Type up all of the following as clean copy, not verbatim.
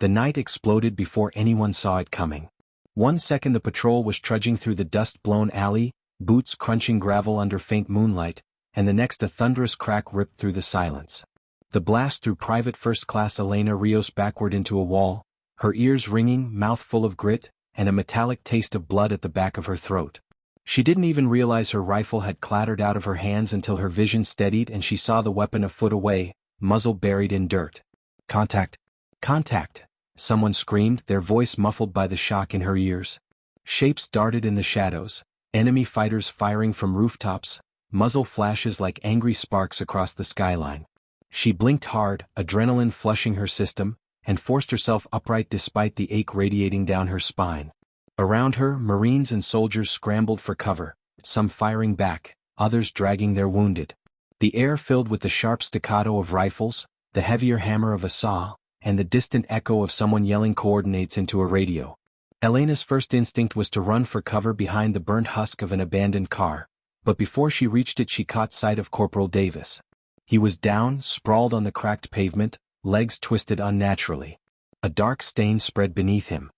The night exploded before anyone saw it coming. 1 second the patrol was trudging through the dust-blown alley, boots crunching gravel under faint moonlight, and the next a thunderous crack ripped through the silence. The blast threw Private First Class Elena Rios backward into a wall, her ears ringing, mouth full of grit, and a metallic taste of blood at the back of her throat. She didn't even realize her rifle had clattered out of her hands until her vision steadied and she saw the weapon a foot away, muzzle buried in dirt. "Contact! Contact!" someone screamed, their voice muffled by the shock in her ears. Shapes darted in the shadows, enemy fighters firing from rooftops, muzzle flashes like angry sparks across the skyline. She blinked hard, adrenaline flushing her system, and forced herself upright despite the ache radiating down her spine. Around her, Marines and soldiers scrambled for cover, some firing back, others dragging their wounded. The air filled with the sharp staccato of rifles, the heavier hammer of a saw, and the distant echo of someone yelling coordinates into a radio. Elena's first instinct was to run for cover behind the burnt husk of an abandoned car, but before she reached it she caught sight of Corporal Davis. He was down, sprawled on the cracked pavement, legs twisted unnaturally. A dark stain spread beneath him.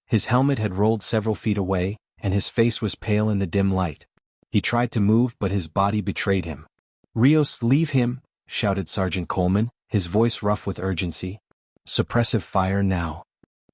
His helmet had rolled several feet away, and his face was pale in the dim light. He tried to move but his body betrayed him. "Rios, leave him!" shouted Sergeant Coleman, his voice rough with urgency. "Suppressive fire now."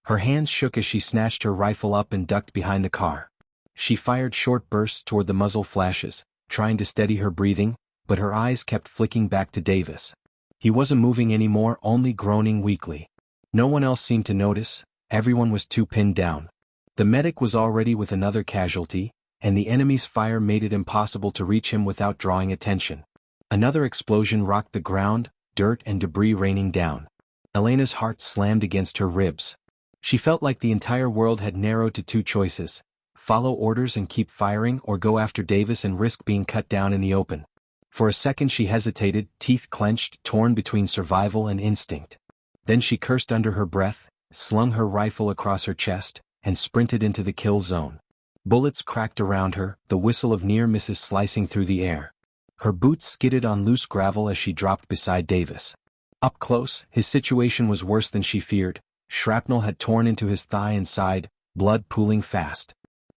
Her hands shook as she snatched her rifle up and ducked behind the car. She fired short bursts toward the muzzle flashes, trying to steady her breathing, but her eyes kept flicking back to Davis. He wasn't moving anymore, only groaning weakly. No one else seemed to notice, everyone was too pinned down. The medic was already with another casualty, and the enemy's fire made it impossible to reach him without drawing attention. Another explosion rocked the ground, dirt and debris raining down. Elena's heart slammed against her ribs. She felt like the entire world had narrowed to two choices: follow orders and keep firing, or go after Davis and risk being cut down in the open. For a second she hesitated, teeth clenched, torn between survival and instinct. Then she cursed under her breath, slung her rifle across her chest, and sprinted into the kill zone. Bullets cracked around her, the whistle of near misses slicing through the air. Her boots skidded on loose gravel as she dropped beside Davis. Up close, his situation was worse than she feared. Shrapnel had torn into his thigh and side, blood pooling fast.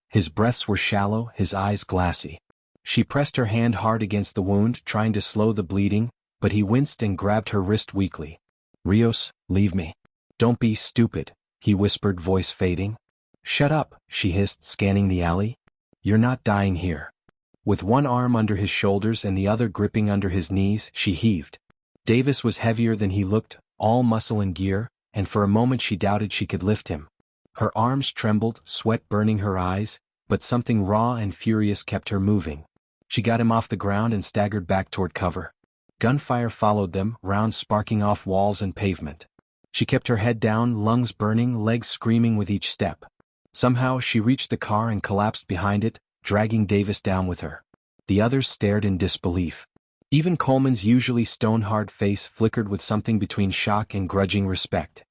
His breaths were shallow, his eyes glassy. She pressed her hand hard against the wound, trying to slow the bleeding, but he winced and grabbed her wrist weakly. "Rios, leave me." "Don't be stupid," he whispered, voice fading. "Shut up," she hissed, scanning the alley. "You're not dying here." With one arm under his shoulders and the other gripping under his knees, she heaved. Davis was heavier than he looked, all muscle and gear, and for a moment she doubted she could lift him. Her arms trembled, sweat burning her eyes, but something raw and furious kept her moving. She got him off the ground and staggered back toward cover. Gunfire followed them, rounds sparking off walls and pavement. She kept her head down, lungs burning, legs screaming with each step. Somehow she reached the car and collapsed behind it, dragging Davis down with her. The others stared in disbelief. Even Coleman's usually stone-hard face flickered with something between shock and grudging respect.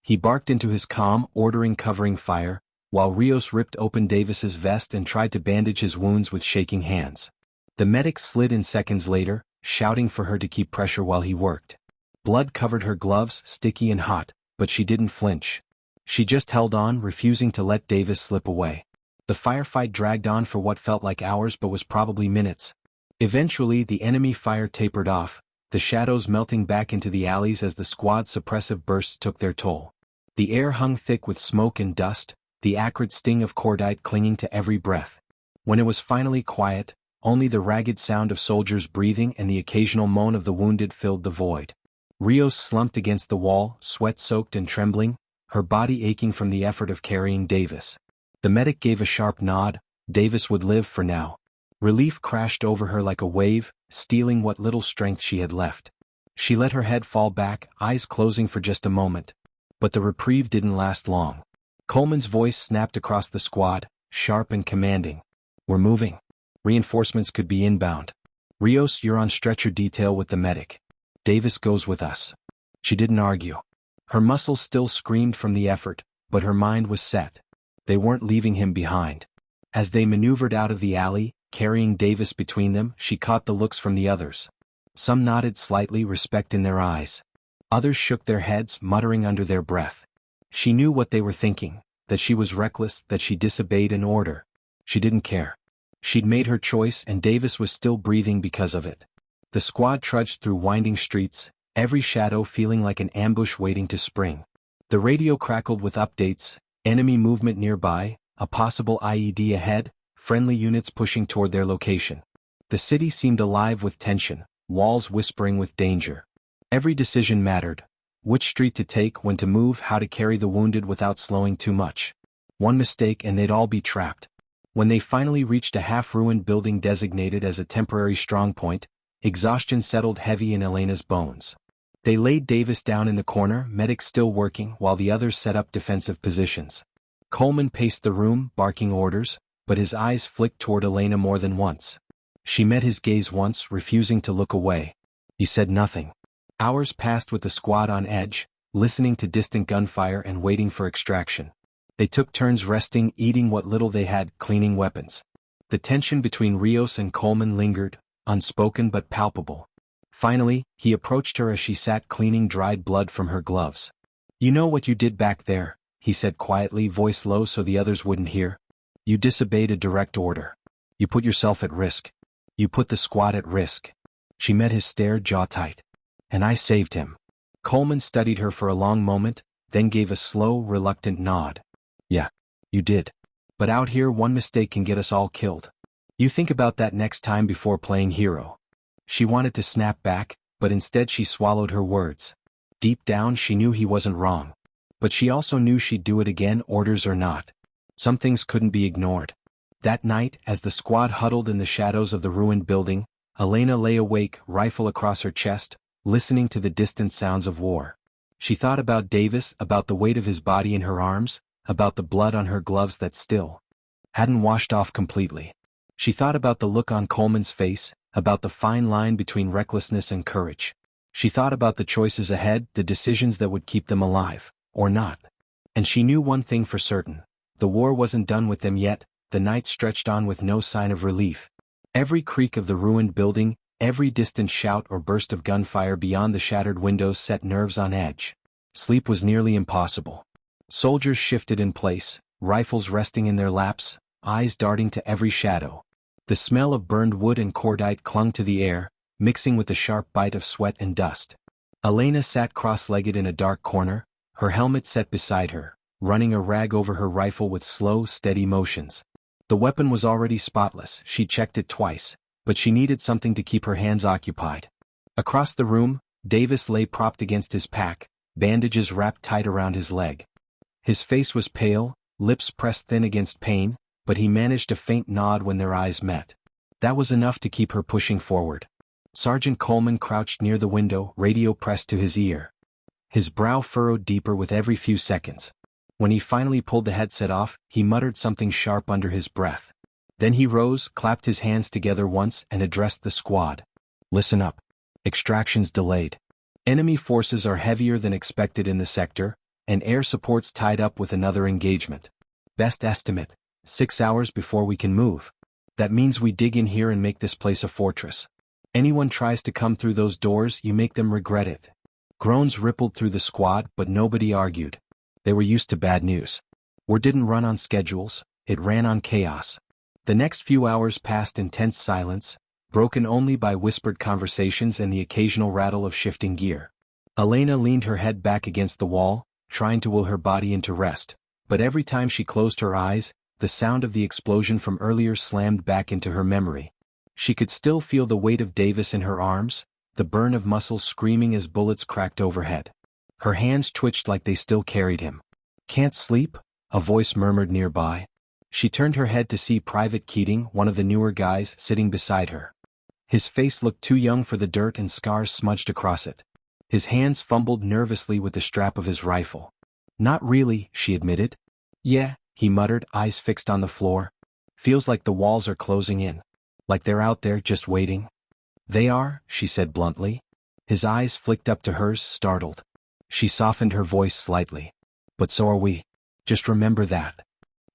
He barked into his comm, ordering covering fire, while Rios ripped open Davis's vest and tried to bandage his wounds with shaking hands. The medic slid in seconds later, shouting for her to keep pressure while he worked. Blood covered her gloves, sticky and hot, but she didn't flinch. She just held on, refusing to let Davis slip away. The firefight dragged on for what felt like hours but was probably minutes. Eventually the enemy fire tapered off, the shadows melting back into the alleys as the squad's suppressive bursts took their toll. The air hung thick with smoke and dust, the acrid sting of cordite clinging to every breath. When it was finally quiet, only the ragged sound of soldiers breathing and the occasional moan of the wounded filled the void. Rios slumped against the wall, sweat-soaked and trembling, her body aching from the effort of carrying Davis. The medic gave a sharp nod. Davis would live for now. Relief crashed over her like a wave, stealing what little strength she had left. She let her head fall back, eyes closing for just a moment. But the reprieve didn't last long. Coleman's voice snapped across the squad, sharp and commanding. "We're moving. Reinforcements could be inbound. Rios, you're on stretcher detail with the medic. Davis goes with us." She didn't argue. Her muscles still screamed from the effort, but her mind was set. They weren't leaving him behind. As they maneuvered out of the alley, carrying Davis between them, she caught the looks from the others. Some nodded slightly, respect in their eyes. Others shook their heads, muttering under their breath. She knew what they were thinking, that she was reckless, that she disobeyed an order. She didn't care. She'd made her choice and Davis was still breathing because of it. The squad trudged through winding streets, every shadow feeling like an ambush waiting to spring. The radio crackled with updates, enemy movement nearby, a possible IED ahead, friendly units pushing toward their location. The city seemed alive with tension, walls whispering with danger. Every decision mattered. Which street to take, when to move, how to carry the wounded without slowing too much. One mistake and they'd all be trapped. When they finally reached a half-ruined building designated as a temporary strongpoint, exhaustion settled heavy in Elena's bones. They laid Davis down in the corner, medics still working, while the others set up defensive positions. Coleman paced the room, barking orders, but his eyes flicked toward Elena more than once. She met his gaze once, refusing to look away. He said nothing. Hours passed with the squad on edge, listening to distant gunfire and waiting for extraction. They took turns resting, eating what little they had, cleaning weapons. The tension between Rios and Coleman lingered, unspoken but palpable. Finally, he approached her as she sat cleaning dried blood from her gloves. "You know what you did back there," he said quietly, voice low so the others wouldn't hear. "You disobeyed a direct order. You put yourself at risk. You put the squad at risk." She met his stare, jaw tight. "And I saved him." Coleman studied her for a long moment, then gave a slow, reluctant nod. "Yeah, you did. But out here one mistake can get us all killed. You think about that next time before playing hero." She wanted to snap back, but instead she swallowed her words. Deep down she knew he wasn't wrong. But she also knew she'd do it again, orders or not. Some things couldn't be ignored. That night, as the squad huddled in the shadows of the ruined building, Elena lay awake, rifle across her chest, listening to the distant sounds of war. She thought about Davis, about the weight of his body in her arms, about the blood on her gloves that still hadn't washed off completely. She thought about the look on Coleman's face, about the fine line between recklessness and courage. She thought about the choices ahead, the decisions that would keep them alive, or not. And she knew one thing for certain. The war wasn't done with them yet. The night stretched on with no sign of relief. Every creak of the ruined building, every distant shout or burst of gunfire beyond the shattered windows set nerves on edge. Sleep was nearly impossible. Soldiers shifted in place, rifles resting in their laps, eyes darting to every shadow. The smell of burned wood and cordite clung to the air, mixing with the sharp bite of sweat and dust. Elena sat cross-legged in a dark corner, her helmet set beside her, running a rag over her rifle with slow, steady motions. The weapon was already spotless, she checked it twice, but she needed something to keep her hands occupied. Across the room, Davis lay propped against his pack, bandages wrapped tight around his leg. His face was pale, lips pressed thin against pain, but he managed a faint nod when their eyes met. That was enough to keep her pushing forward. Sergeant Coleman crouched near the window, radio pressed to his ear. His brow furrowed deeper with every few seconds. When he finally pulled the headset off, he muttered something sharp under his breath. Then he rose, clapped his hands together once, and addressed the squad. "Listen up. Extraction's delayed. Enemy forces are heavier than expected in the sector, and air support's tied up with another engagement. Best estimate, 6 hours before we can move. That means we dig in here and make this place a fortress. Anyone tries to come through those doors, you make them regret it." Groans rippled through the squad, but nobody argued. They were used to bad news. War didn't run on schedules, it ran on chaos. The next few hours passed in tense silence, broken only by whispered conversations and the occasional rattle of shifting gear. Elena leaned her head back against the wall, trying to will her body into rest, but every time she closed her eyes, the sound of the explosion from earlier slammed back into her memory. She could still feel the weight of Davis in her arms, the burn of muscles screaming as bullets cracked overhead. Her hands twitched like they still carried him. "Can't sleep?" a voice murmured nearby. She turned her head to see Private Keating, one of the newer guys, sitting beside her. His face looked too young for the dirt and scars smudged across it. His hands fumbled nervously with the strap of his rifle. "Not really," she admitted. "Yeah," he muttered, eyes fixed on the floor. "Feels like the walls are closing in. Like they're out there just waiting." "They are," she said bluntly. His eyes flicked up to hers, startled. She softened her voice slightly. "But so are we. Just remember that."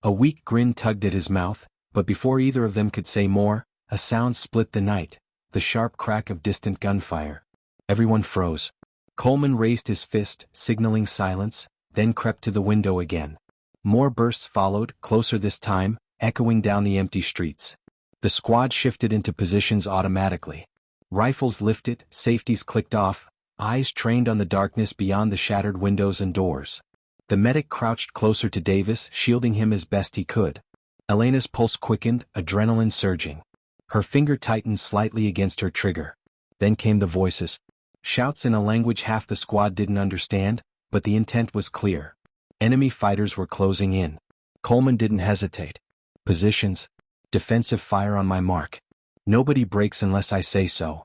A weak grin tugged at his mouth, but before either of them could say more, a sound split the night, the sharp crack of distant gunfire. Everyone froze. Coleman raised his fist, signaling silence, then crept to the window again. More bursts followed, closer this time, echoing down the empty streets. The squad shifted into positions automatically. Rifles lifted, safeties clicked off, eyes trained on the darkness beyond the shattered windows and doors. The medic crouched closer to Davis, shielding him as best he could. Elena's pulse quickened, adrenaline surging. Her finger tightened slightly against her trigger. Then came the voices. Shouts in a language half the squad didn't understand, but the intent was clear. Enemy fighters were closing in. Coleman didn't hesitate. Positions. Defensive fire on my mark. Nobody breaks unless I say so.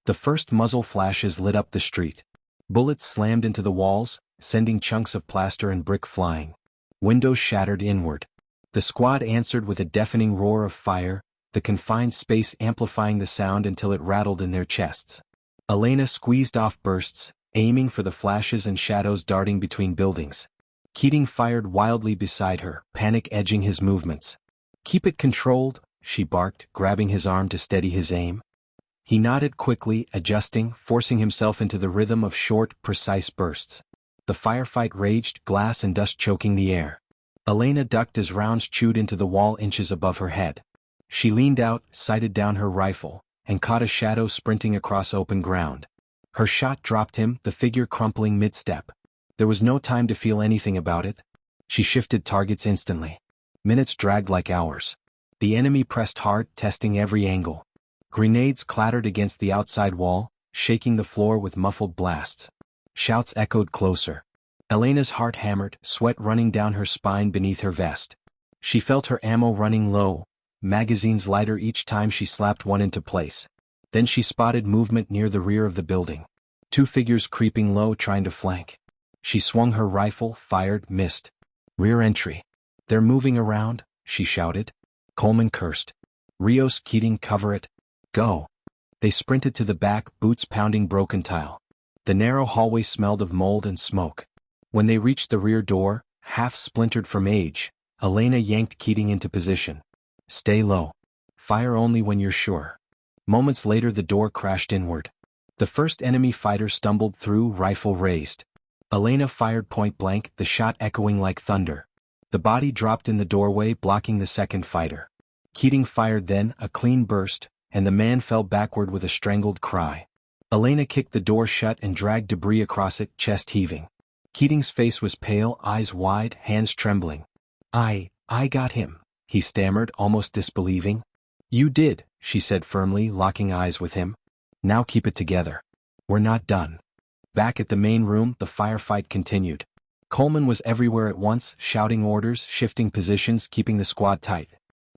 The first muzzle flashes lit up the street. Bullets slammed into the walls, sending chunks of plaster and brick flying. Windows shattered inward. The squad answered with a deafening roar of fire, the confined space amplifying the sound until it rattled in their chests. Elena squeezed off bursts, aiming for the flashes and shadows darting between buildings. Keating fired wildly beside her, panic edging his movements. "Keep it controlled," she barked, grabbing his arm to steady his aim. He nodded quickly, adjusting, forcing himself into the rhythm of short, precise bursts. The firefight raged, glass and dust choking the air. Elena ducked as rounds chewed into the wall inches above her head. She leaned out, sighted down her rifle, and caught a shadow sprinting across open ground. Her shot dropped him, the figure crumpling mid-step. There was no time to feel anything about it. She shifted targets instantly. Minutes dragged like hours. The enemy pressed hard, testing every angle. Grenades clattered against the outside wall, shaking the floor with muffled blasts. Shouts echoed closer. Elena's heart hammered, sweat running down her spine beneath her vest. She felt her ammo running low, magazines lighter each time she slapped one into place. Then she spotted movement near the rear of the building. Two figures creeping low trying to flank. She swung her rifle, fired, missed. Rear entry. "They're moving around," she shouted. Coleman cursed. "Rios, Keating, cover it. Go." They sprinted to the back, boots pounding broken tile. The narrow hallway smelled of mold and smoke. When they reached the rear door, half splintered from age, Elena yanked Keating into position. "Stay low. Fire only when you're sure." Moments later the door crashed inward. The first enemy fighter stumbled through, rifle raised. Elena fired point blank, the shot echoing like thunder. The body dropped in the doorway, blocking the second fighter. Keating fired then, a clean burst, and the man fell backward with a strangled cry. Elena kicked the door shut and dragged debris across it, chest heaving. Keating's face was pale, eyes wide, hands trembling. I got him," he stammered, almost disbelieving. "You did," she said firmly, locking eyes with him. "Now keep it together. We're not done." Back at the main room, the firefight continued. Coleman was everywhere at once, shouting orders, shifting positions, keeping the squad tight.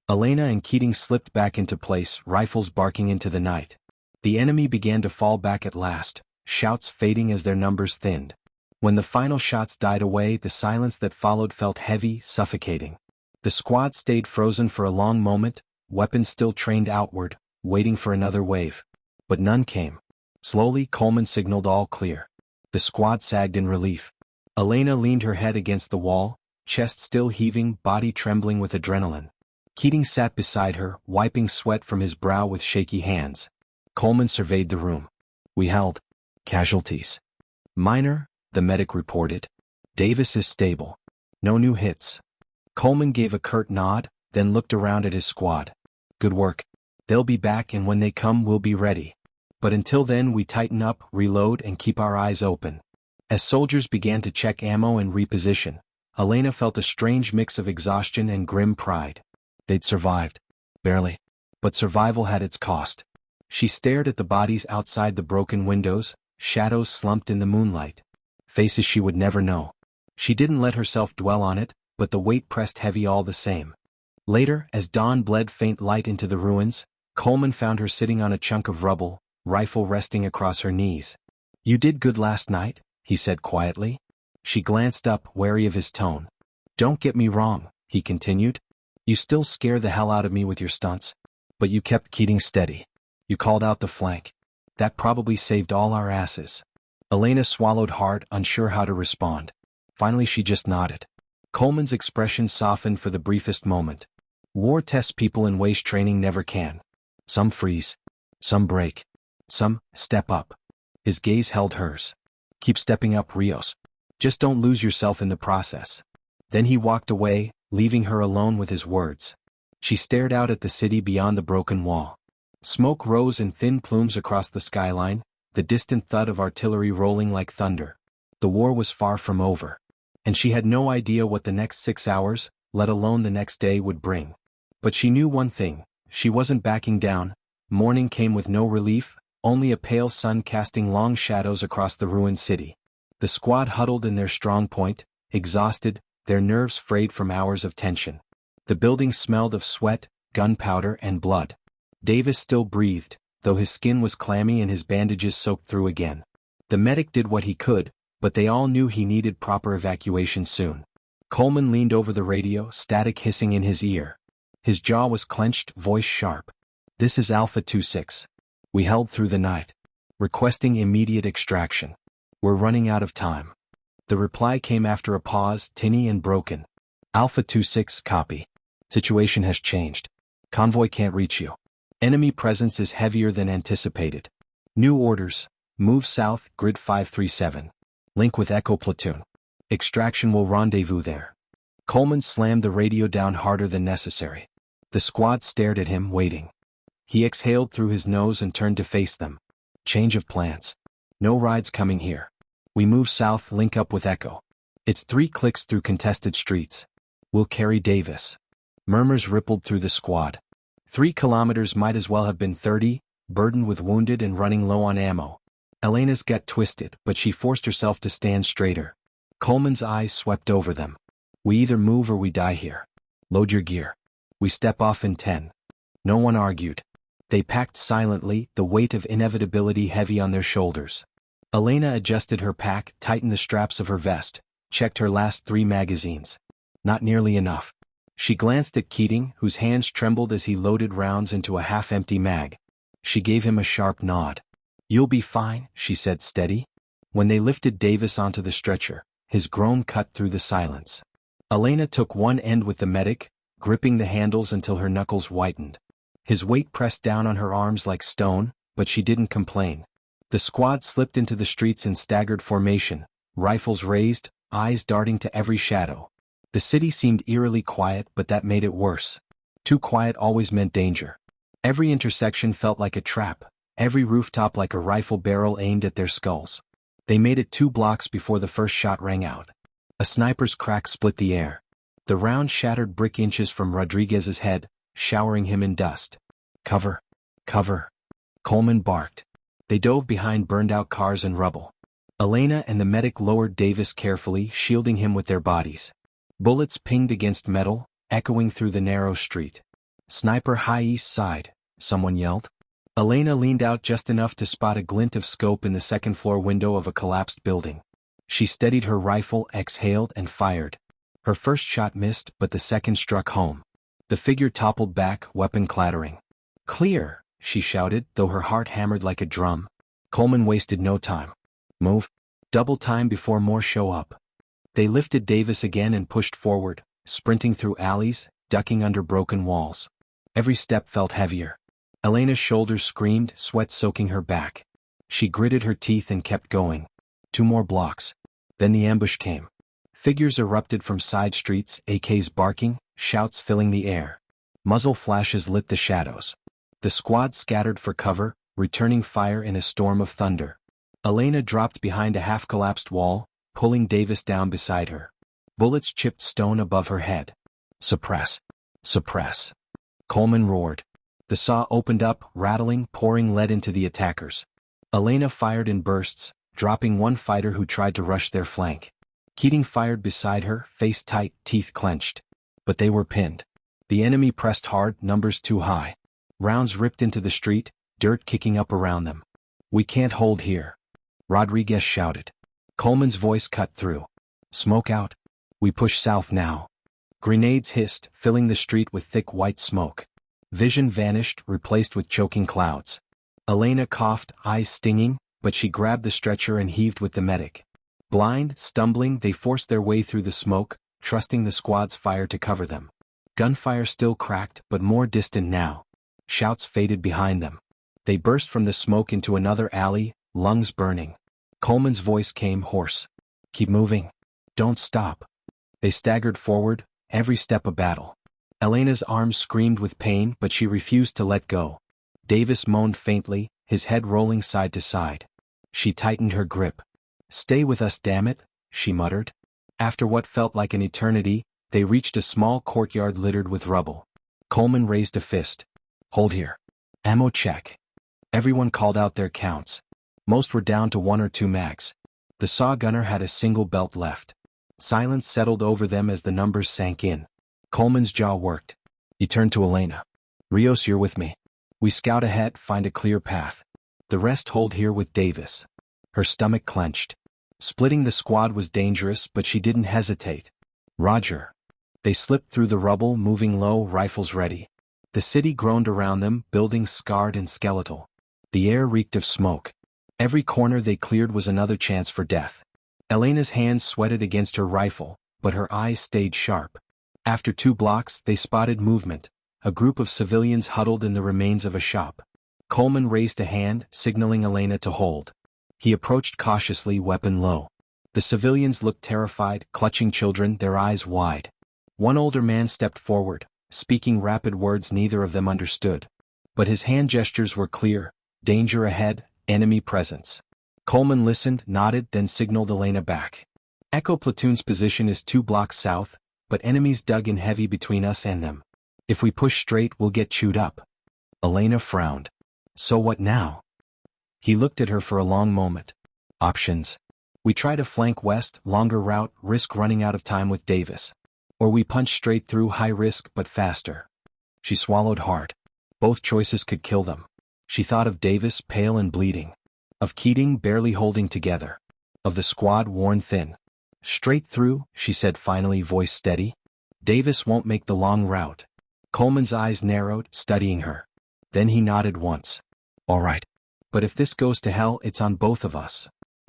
Elena and Keating slipped back into place, rifles barking into the night. The enemy began to fall back at last, shouts fading as their numbers thinned. When the final shots died away, the silence that followed felt heavy, suffocating. The squad stayed frozen for a long moment, weapons still trained outward, waiting for another wave. But none came. Slowly, Coleman signaled all clear. The squad sagged in relief. Elena leaned her head against the wall, chest still heaving, body trembling with adrenaline. Keating sat beside her, wiping sweat from his brow with shaky hands. Coleman surveyed the room. "We held. Casualties. Minor," the medic reported. "Davis is stable. No new hits." Coleman gave a curt nod, then looked around at his squad. "Good work. They'll be back, and when they come we'll be ready. But until then we tighten up, reload, and keep our eyes open." As soldiers began to check ammo and reposition, Elena felt a strange mix of exhaustion and grim pride. They'd survived. Barely. But survival had its cost. She stared at the bodies outside the broken windows, shadows slumped in the moonlight. Faces she would never know. She didn't let herself dwell on it, but the weight pressed heavy all the same. Later, as dawn bled faint light into the ruins, Coleman found her sitting on a chunk of rubble, rifle resting across her knees. "You did good last night," he said quietly. She glanced up, wary of his tone. "Don't get me wrong," he continued. "You still scare the hell out of me with your stunts. But you kept Keating steady. You called out the flank. That probably saved all our asses." Elena swallowed hard, unsure how to respond. Finally she just nodded. Coleman's expression softened for the briefest moment. War tests people in waste training never can. Some freeze. Some break. Some step up. His gaze held hers. "Keep stepping up, Rios. Just don't lose yourself in the process. Then he walked away, leaving her alone with his words. She stared out at the city beyond the broken wall. Smoke rose in thin plumes across the skyline, the distant thud of artillery rolling like thunder. The war was far from over. And she had no idea what the next 6 hours, let alone the next day, would bring. But she knew one thing: she wasn't backing down. Morning came with no relief, only a pale sun casting long shadows across the ruined city. The squad huddled in their strong point, exhausted, their nerves frayed from hours of tension. The building smelled of sweat, gunpowder, and blood. Davis still breathed, though his skin was clammy and his bandages soaked through again. The medic did what he could, but they all knew he needed proper evacuation soon. Coleman leaned over the radio, static hissing in his ear. His jaw was clenched, voice sharp. "This is Alpha 26. We held through the night. Requesting immediate extraction. We're running out of time." The reply came after a pause, tinny and broken. "Alpha 26, copy. Situation has changed. Convoy can't reach you. Enemy presence is heavier than anticipated. New orders. Move south, grid 537. Link with Echo Platoon. Extraction will rendezvous there." Coleman slammed the radio down harder than necessary. The squad stared at him, waiting. He exhaled through his nose and turned to face them. "Change of plans. No rides coming here. We move south, link up with Echo. It's 3 clicks through contested streets. We'll carry Davis." Murmurs rippled through the squad. 3 kilometers might as well have been 30, burdened with wounded and running low on ammo. Elena's gut twisted, but she forced herself to stand straighter. Coleman's eyes swept over them. "We either move or we die here. Load your gear. We step off in 10. No one argued. They packed silently, the weight of inevitability heavy on their shoulders. Elena adjusted her pack, tightened the straps of her vest, checked her last 3 magazines. Not nearly enough. She glanced at Keating, whose hands trembled as he loaded rounds into a half-empty mag. She gave him a sharp nod. "You'll be fine," she said, steady. When they lifted Davis onto the stretcher, his groan cut through the silence. Elena took one end with the medic, gripping the handles until her knuckles whitened. His weight pressed down on her arms like stone, but she didn't complain. The squad slipped into the streets in staggered formation, rifles raised, eyes darting to every shadow. The city seemed eerily quiet, but that made it worse. Too quiet always meant danger. Every intersection felt like a trap, every rooftop like a rifle barrel aimed at their skulls. They made it 2 blocks before the first shot rang out. A sniper's crack split the air. The round shattered brick inches from Rodriguez's head, showering him in dust. "Cover! Cover!" Coleman barked. They dove behind burned-out cars and rubble. Elena and the medic lowered Davis carefully, shielding him with their bodies. Bullets pinged against metal, echoing through the narrow street. "Sniper high east side," someone yelled. Elena leaned out just enough to spot a glint of scope in the second-floor window of a collapsed building. She steadied her rifle, exhaled, and fired. Her first shot missed, but the second struck home. The figure toppled back, weapon clattering. "Clear," she shouted, though her heart hammered like a drum. Coleman wasted no time. "Move. Double time before more show up." They lifted Davis again and pushed forward, sprinting through alleys, ducking under broken walls. Every step felt heavier. Elena's shoulders screamed, sweat soaking her back. She gritted her teeth and kept going. 2 more blocks. Then the ambush came. Figures erupted from side streets, AKs barking, shouts filling the air. Muzzle flashes lit the shadows. The squad scattered for cover, returning fire in a storm of thunder. Elena dropped behind a half-collapsed wall, pulling Davis down beside her. Bullets chipped stone above her head. "Suppress! Suppress!" Coleman roared. The saw opened up, rattling, pouring lead into the attackers. Elena fired in bursts, dropping one fighter who tried to rush their flank. Keating fired beside her, face tight, teeth clenched. But they were pinned. The enemy pressed hard, numbers too high. Rounds ripped into the street, dirt kicking up around them. "We can't hold here," Rodriguez shouted. Coleman's voice cut through. "Smoke out. We push south now." Grenades hissed, filling the street with thick white smoke. Vision vanished, replaced with choking clouds. Elena coughed, eyes stinging, but she grabbed the stretcher and heaved with the medic. Blind, stumbling, they forced their way through the smoke, trusting the squad's fire to cover them. Gunfire still cracked, but more distant now. Shouts faded behind them. They burst from the smoke into another alley, lungs burning. Coleman's voice came hoarse. "Keep moving. Don't stop. They staggered forward, every step a battle. Elena's arms screamed with pain, but she refused to let go. Davis moaned faintly, his head rolling side to side. She tightened her grip. "Stay with us, damn it," she muttered. After what felt like an eternity, they reached a small courtyard littered with rubble. Coleman raised a fist. "Hold here. Ammo check." Everyone called out their counts. Most were down to 1 or 2 mags. The saw gunner had a single belt left. Silence settled over them as the numbers sank in. Coleman's jaw worked. He turned to Elena. "Rios, you're with me. We scout ahead, find a clear path. The rest hold here with Davis." Her stomach clenched. Splitting the squad was dangerous, but she didn't hesitate. "Roger." They slipped through the rubble, moving low, rifles ready. The city groaned around them, buildings scarred and skeletal. The air reeked of smoke. Every corner they cleared was another chance for death. Elena's hands sweated against her rifle, but her eyes stayed sharp. After 2 blocks, they spotted movement, a group of civilians huddled in the remains of a shop. Coleman raised a hand, signaling Elena to hold. He approached cautiously, weapon low. The civilians looked terrified, clutching children, their eyes wide. One older man stepped forward, speaking rapid words neither of them understood. But his hand gestures were clear: danger ahead, enemy presence. Coleman listened, nodded, then signaled Elena back. "Echo Platoon's position is 2 blocks south, but enemies dug in heavy between us and them. If we push straight, we'll get chewed up." Elena frowned. "So what now?" He looked at her for a long moment. "Options. We try to flank west, longer route, risk running out of time with Davis. Or we punch straight through, high risk but faster." She swallowed hard. Both choices could kill them. She thought of Davis, pale and bleeding. Of Keating, barely holding together. Of the squad, worn thin. "Straight through," she said finally, voice steady. "Davis won't make the long route." Coleman's eyes narrowed, studying her. Then he nodded once. "All right. But if this goes to hell, it's on both of us."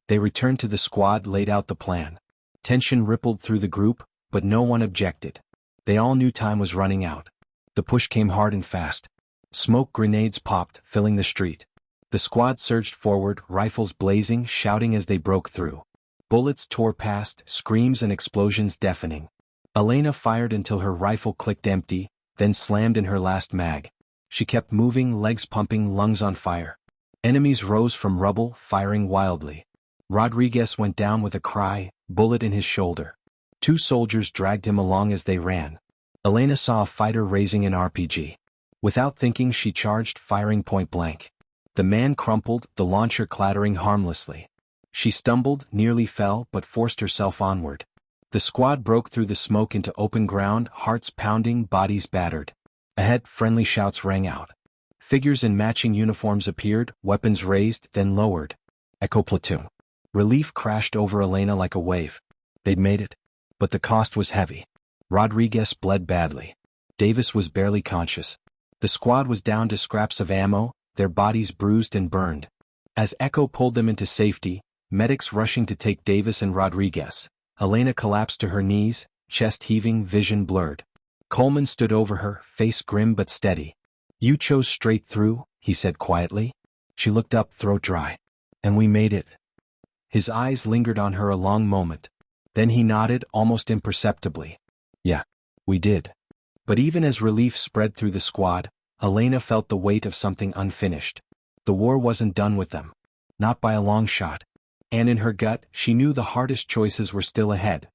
They returned to the squad, laid out the plan. Tension rippled through the group, but no one objected. They all knew time was running out. The push came hard and fast. Smoke grenades popped, filling the street. The squad surged forward, rifles blazing, shouting as they broke through. Bullets tore past, screams and explosions deafening. Elena fired until her rifle clicked empty, then slammed in her last mag. She kept moving, legs pumping, lungs on fire. Enemies rose from rubble, firing wildly. Rodriguez went down with a cry, bullet in his shoulder. 2 soldiers dragged him along as they ran. Elena saw a fighter raising an RPG. Without thinking, she charged, firing point blank. The man crumpled, the launcher clattering harmlessly. She stumbled, nearly fell, but forced herself onward. The squad broke through the smoke into open ground, hearts pounding, bodies battered. Ahead, friendly shouts rang out. Figures in matching uniforms appeared, weapons raised, then lowered. Echo Platoon. Relief crashed over Elena like a wave. They'd made it. But the cost was heavy. Rodriguez bled badly. Davis was barely conscious. The squad was down to scraps of ammo, their bodies bruised and burned. As Echo pulled them into safety, medics rushing to take Davis and Rodriguez, Elena collapsed to her knees, chest heaving, vision blurred. Coleman stood over her, face grim but steady. "You chose straight through," he said quietly. She looked up, throat dry. "And we made it." His eyes lingered on her a long moment. Then he nodded, almost imperceptibly. "Yeah, we did." But even as relief spread through the squad, Elena felt the weight of something unfinished. The war wasn't done with them. Not by a long shot. And in her gut, she knew the hardest choices were still ahead.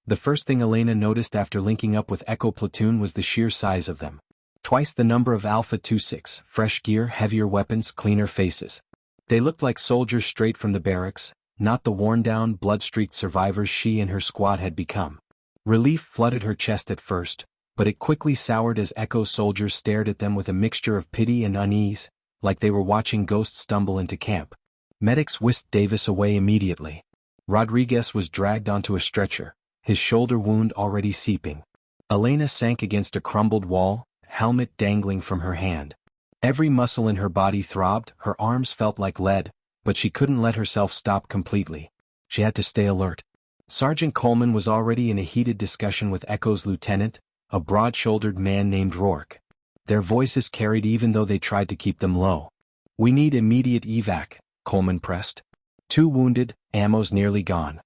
The first thing Elena noticed after linking up with Echo Platoon was the sheer size of them. Twice the number of Alpha 26, fresh gear, heavier weapons, cleaner faces. They looked like soldiers straight from the barracks, not the worn-down, blood-streaked survivors she and her squad had become. Relief flooded her chest at first, but it quickly soured as Echo soldiers stared at them with a mixture of pity and unease, like they were watching ghosts stumble into camp. Medics whisked Davis away immediately. Rodriguez was dragged onto a stretcher, his shoulder wound already seeping. Elena sank against a crumbled wall, helmet dangling from her hand. Every muscle in her body throbbed, her arms felt like lead, but she couldn't let herself stop completely. She had to stay alert. Sergeant Coleman was already in a heated discussion with Echo's lieutenant, a broad-shouldered man named Rourke. Their voices carried even though they tried to keep them low. "We need immediate evac," Coleman pressed. 2 wounded, ammo's nearly gone.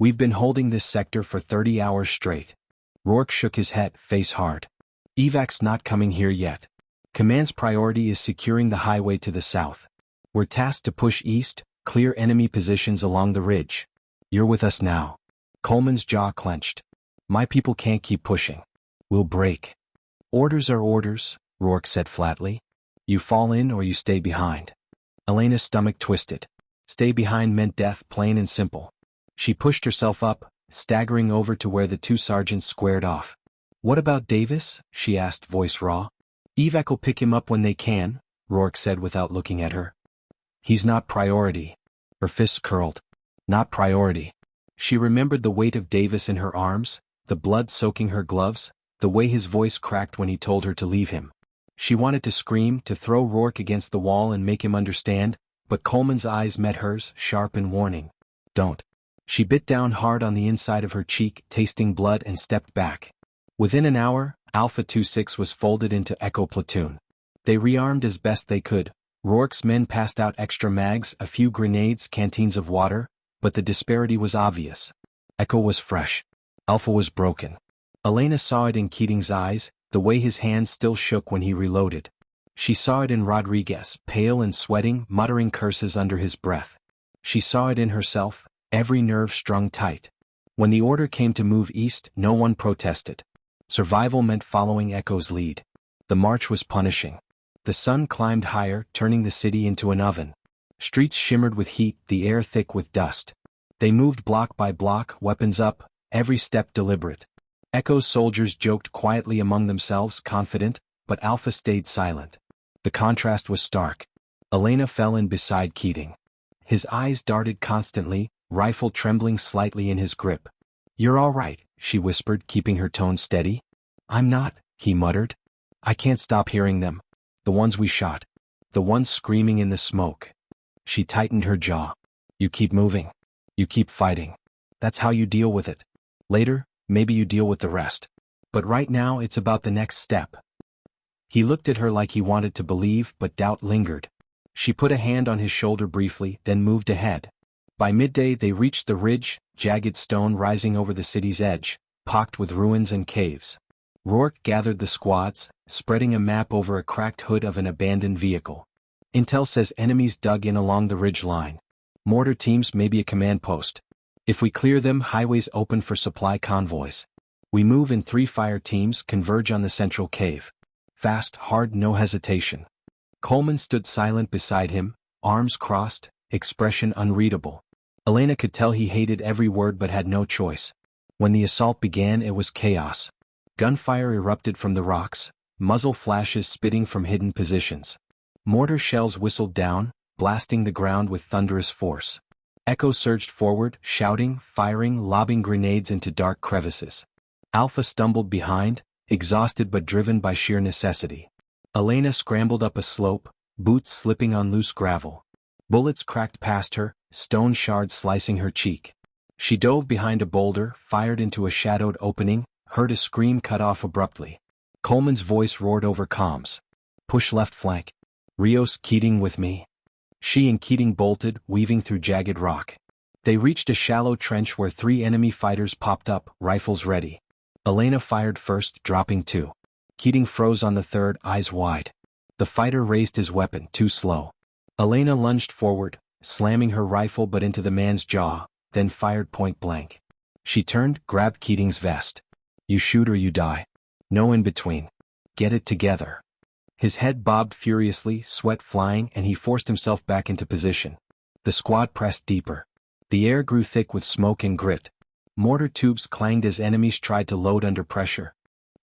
We've been holding this sector for 30 hours straight. Rourke shook his head, face hard. Evac's not coming here yet. Command's priority is securing the highway to the south. We're tasked to push east, clear enemy positions along the ridge. You're with us now. Coleman's jaw clenched. My people can't keep pushing. We'll break. Orders are orders, Rourke said flatly. You fall in or you stay behind. Elena's stomach twisted. Stay behind meant death, plain and simple. She pushed herself up, staggering over to where the two sergeants squared off. What about Davis? She asked, voice raw. Evac will pick him up when they can, Rourke said without looking at her. He's not priority. Her fists curled. Not priority. She remembered the weight of Davis in her arms, the blood soaking her gloves, the way his voice cracked when he told her to leave him. She wanted to scream, to throw Rourke against the wall and make him understand, but Coleman's eyes met hers, sharp and warning. Don't. She bit down hard on the inside of her cheek, tasting blood, and stepped back. Within an hour, Alpha 26 was folded into Echo Platoon. They rearmed as best they could. Rourke's men passed out extra mags, a few grenades, canteens of water, but the disparity was obvious. Echo was fresh. Alpha was broken. Elena saw it in Keating's eyes, the way his hands still shook when he reloaded. She saw it in Rodriguez, pale and sweating, muttering curses under his breath. She saw it in herself, every nerve strung tight. When the order came to move east, no one protested. Survival meant following Echo's lead. The march was punishing. The sun climbed higher, turning the city into an oven. Streets shimmered with heat, the air thick with dust. They moved block by block, weapons up, every step deliberate. Echo's soldiers joked quietly among themselves, confident, but Alpha stayed silent. The contrast was stark. Elena fell in beside Keating. His eyes darted constantly, rifle trembling slightly in his grip. You're all right, she whispered, keeping her tone steady. I'm not, he muttered. I can't stop hearing them. The ones we shot. The ones screaming in the smoke. She tightened her jaw. You keep moving. You keep fighting. That's how you deal with it. Later, maybe you deal with the rest. But right now it's about the next step. He looked at her like he wanted to believe, but doubt lingered. She put a hand on his shoulder briefly, then moved ahead. By midday they reached the ridge, jagged stone rising over the city's edge, pocked with ruins and caves. Rourke gathered the squads, spreading a map over a cracked hood of an abandoned vehicle. Intel says enemies dug in along the ridge line. Mortar teams may be a command post. If we clear them, highways open for supply convoys. We move in 3 fire teams, converge on the central cave. Fast, hard, no hesitation. Coleman stood silent beside him, arms crossed, expression unreadable. Elena could tell he hated every word but had no choice. When the assault began, it was chaos. Gunfire erupted from the rocks, muzzle flashes spitting from hidden positions. Mortar shells whistled down, blasting the ground with thunderous force. Echo surged forward, shouting, firing, lobbing grenades into dark crevices. Alpha stumbled behind, exhausted but driven by sheer necessity. Elena scrambled up a slope, boots slipping on loose gravel. Bullets cracked past her, stone shards slicing her cheek. She dove behind a boulder, fired into a shadowed opening, heard a scream cut off abruptly. Coleman's voice roared over comms. Push left flank. Rios, Keating with me. She and Keating bolted, weaving through jagged rock. They reached a shallow trench where 3 enemy fighters popped up, rifles ready. Elena fired first, dropping 2. Keating froze on the third, eyes wide. The fighter raised his weapon, too slow. Elena lunged forward, slamming her rifle but into the man's jaw, then fired point blank. She turned, grabbed Keating's vest. You shoot or you die. No in between. Get it together. His head bobbed furiously, sweat flying, and he forced himself back into position. The squad pressed deeper. The air grew thick with smoke and grit. Mortar tubes clanged as enemies tried to load under pressure,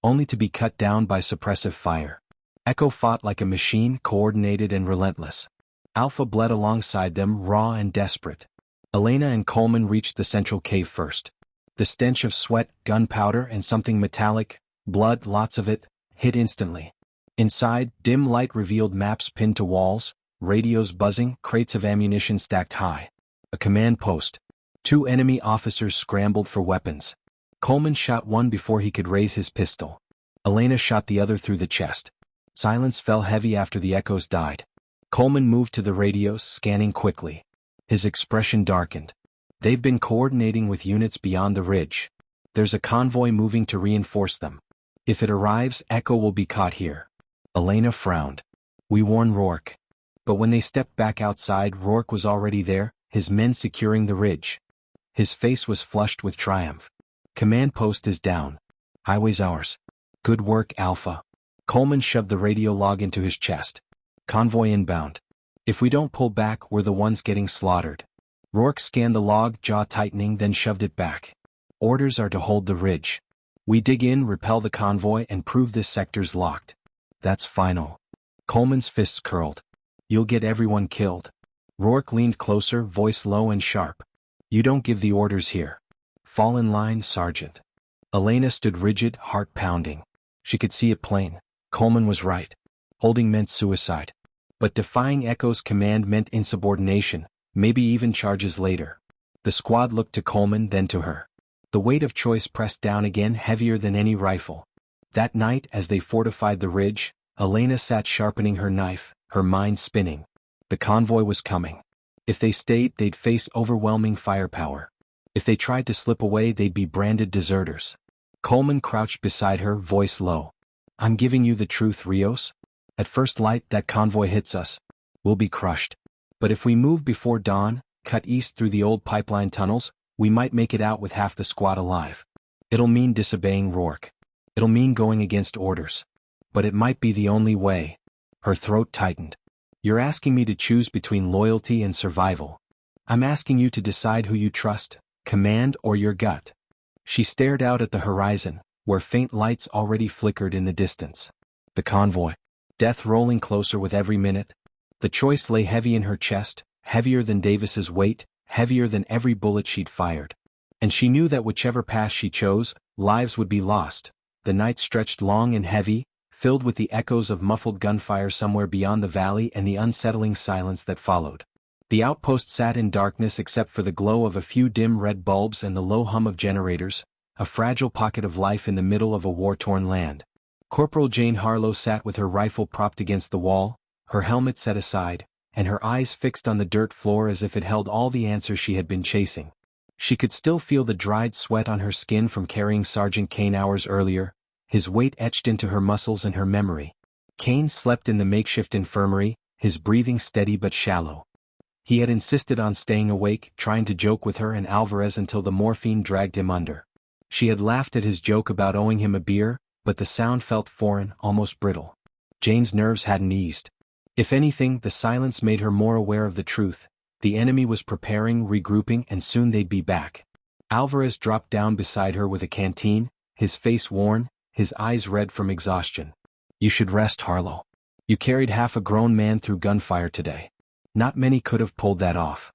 only to be cut down by suppressive fire. Echo fought like a machine, coordinated and relentless. Alpha bled alongside them, raw and desperate. Elena and Coleman reached the central cave first. The stench of sweat, gunpowder, and something metallic, blood, lots of it, hit instantly. Inside, dim light revealed maps pinned to walls, radios buzzing, crates of ammunition stacked high. A command post. 2 enemy officers scrambled for weapons. Coleman shot one before he could raise his pistol. Elena shot the other through the chest. Silence fell heavy after the echoes died. Coleman moved to the radios, scanning quickly. His expression darkened. They've been coordinating with units beyond the ridge. There's a convoy moving to reinforce them. If it arrives, Echo will be caught here. Elena frowned. We warn Rourke. But when they stepped back outside, Rourke was already there, his men securing the ridge. His face was flushed with triumph. Command post is down. Highway's ours. Good work, Alpha. Coleman shoved the radio log into his chest. Convoy inbound. If we don't pull back, we're the ones getting slaughtered. Rourke scanned the log, jaw tightening, then shoved it back. Orders are to hold the ridge. We dig in, repel the convoy, and prove this sector's locked. That's final. Coleman's fists curled. You'll get everyone killed. Rourke leaned closer, voice low and sharp. You don't give the orders here. Fall in line, Sergeant. Elena stood rigid, heart pounding. She could see it plain. Coleman was right. Holding meant suicide. But defying Echo's command meant insubordination, maybe even charges later. The squad looked to Coleman, then to her. The weight of choice pressed down again, heavier than any rifle. That night, as they fortified the ridge, Elena sat sharpening her knife, her mind spinning. The convoy was coming. If they stayed, they'd face overwhelming firepower. If they tried to slip away, they'd be branded deserters. Coleman crouched beside her, voice low. I'm giving you the truth, Rios. At first light, that convoy hits us. We'll be crushed. But if we move before dawn, cut east through the old pipeline tunnels, we might make it out with half the squad alive. It'll mean disobeying Rourke. It'll mean going against orders. But it might be the only way. Her throat tightened. You're asking me to choose between loyalty and survival. I'm asking you to decide who you trust, command or your gut. She stared out at the horizon, where faint lights already flickered in the distance. The convoy. Death rolling closer with every minute. The choice lay heavy in her chest, heavier than Davis's weight, heavier than every bullet she'd fired. And she knew that whichever path she chose, lives would be lost. The night stretched long and heavy, filled with the echoes of muffled gunfire somewhere beyond the valley and the unsettling silence that followed. The outpost sat in darkness except for the glow of a few dim red bulbs and the low hum of generators, a fragile pocket of life in the middle of a war-torn land. Corporal Jane Harlow sat with her rifle propped against the wall, her helmet set aside, and her eyes fixed on the dirt floor as if it held all the answers she had been chasing. She could still feel the dried sweat on her skin from carrying Sergeant Kane hours earlier, his weight etched into her muscles and her memory. Kane slept in the makeshift infirmary, his breathing steady but shallow. He had insisted on staying awake, trying to joke with her and Alvarez until the morphine dragged him under. She had laughed at his joke about owing him a beer, but the sound felt foreign, almost brittle. Jane's nerves hadn't eased. If anything, the silence made her more aware of the truth. The enemy was preparing, regrouping, and soon they'd be back. Alvarez dropped down beside her with a canteen, his face worn, his eyes red from exhaustion. You should rest, Harlow. You carried half a grown man through gunfire today. Not many could have pulled that off.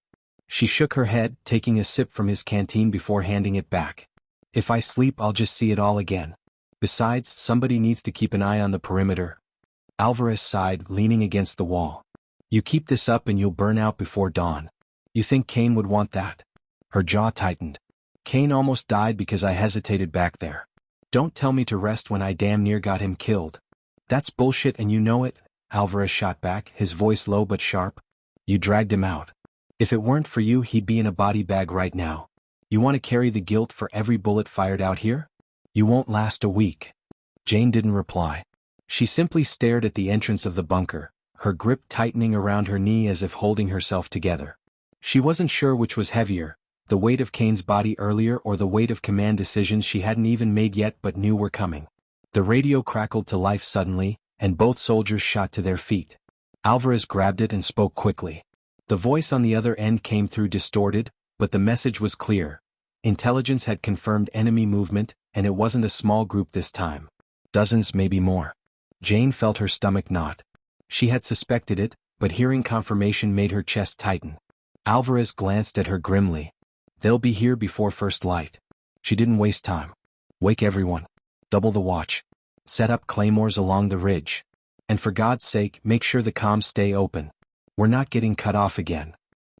She shook her head, taking a sip from his canteen before handing it back. If I sleep, I'll just see it all again. Besides, somebody needs to keep an eye on the perimeter. Alvarez sighed, leaning against the wall. You keep this up and you'll burn out before dawn. You think Kane would want that? Her jaw tightened. Kane almost died because I hesitated back there. Don't tell me to rest when I damn near got him killed. That's bullshit and you know it, Alvarez shot back, his voice low but sharp. You dragged him out. If it weren't for you, he'd be in a body bag right now. You want to carry the guilt for every bullet fired out here? You won't last a week. Jane didn't reply. She simply stared at the entrance of the bunker, her grip tightening around her knee as if holding herself together. She wasn't sure which was heavier, the weight of Kane's body earlier or the weight of command decisions she hadn't even made yet but knew were coming. The radio crackled to life suddenly, and both soldiers shot to their feet. Alvarez grabbed it and spoke quickly. The voice on the other end came through distorted, but the message was clear. Intelligence had confirmed enemy movement, and it wasn't a small group this time. Dozens, maybe more. Jane felt her stomach knot. She had suspected it, but hearing confirmation made her chest tighten. Alvarez glanced at her grimly. They'll be here before first light. She didn't waste time. Wake everyone. Double the watch. Set up claymores along the ridge. And for God's sake, make sure the comms stay open. We're not getting cut off again.